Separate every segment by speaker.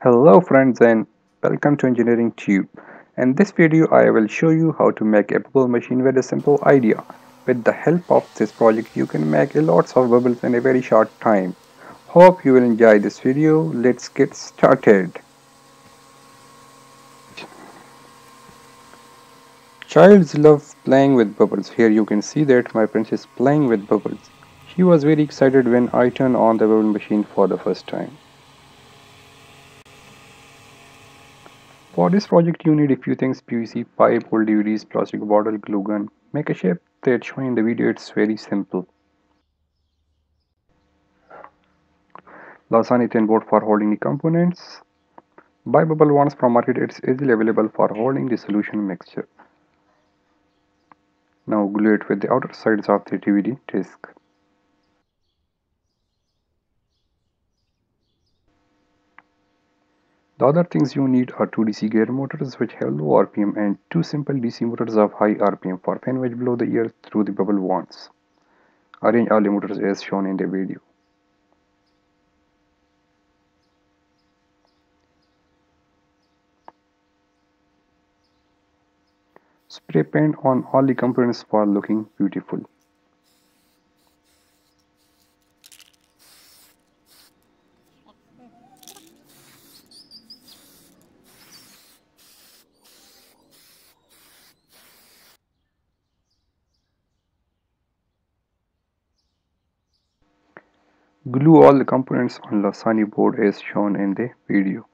Speaker 1: Hello friends and welcome to Engineering Tube. In this video I will show you how to make a bubble machine with a simple idea. With the help of this project you can make lots of bubbles in a very short time. Hope you will enjoy this video. Let's get started. Childs love playing with bubbles. Here you can see that my princess is playing with bubbles. She was very excited when I turned on the bubble machine for the first time. For this project you need a few things: PVC pipe, old DVDs, plastic bottle, glue gun. Make a shape that's shown in the video, it's very simple. Lasani thin board for holding the components. Buy bubble wands from market, it's easily available for holding the solution mixture. Now glue it with the outer sides of the DVD disc. The other things you need are two DC gear motors which have low RPM and two simple DC motors of high RPM for fan which blow the air through the bubble wands. Arrange all the motors as shown in the video. Spray paint on all the components for looking beautiful. Glue all the components on Lasani board as shown in the video.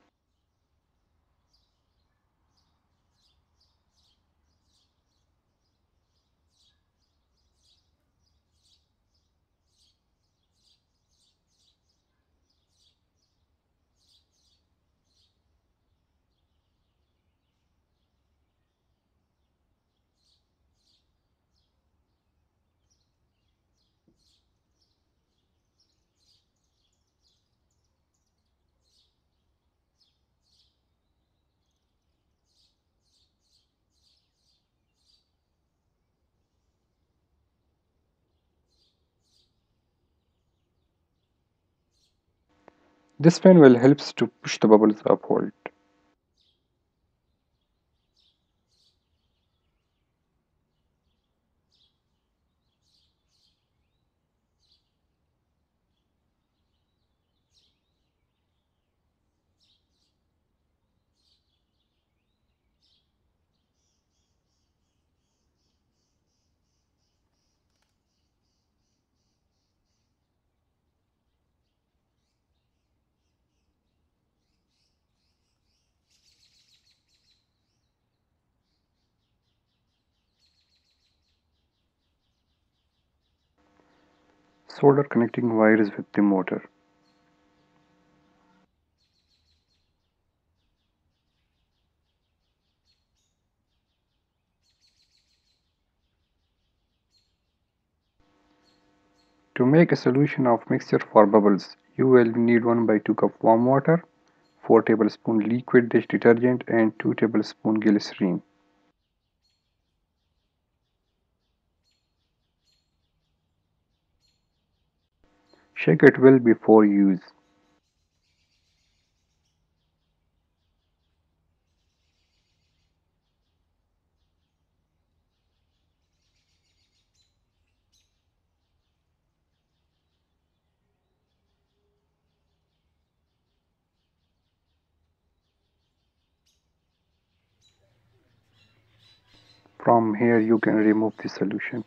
Speaker 1: This fan will help to push the bubbles upward. Solder connecting wires with the motor. To make a solution of mixture for bubbles, you will need 1 by 2 cup warm water, 4 tablespoon liquid dish detergent and 2 tablespoon glycerine. Shake it well before use. From here you can remove the solution.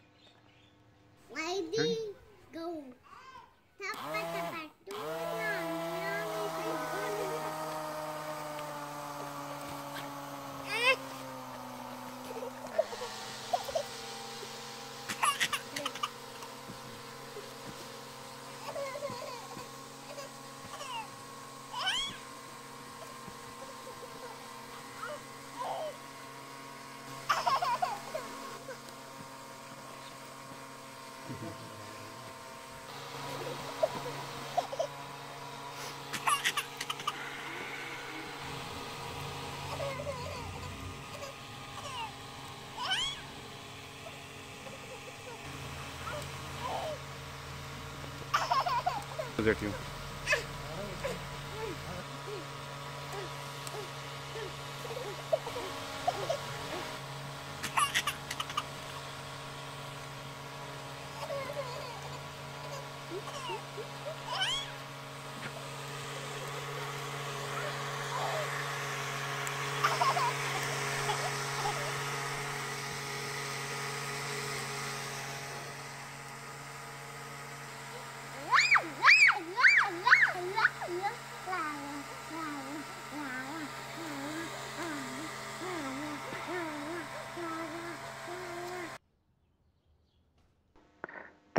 Speaker 2: At you.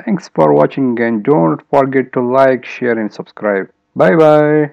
Speaker 1: Thanks for watching and don't forget to like, share and subscribe. Bye bye.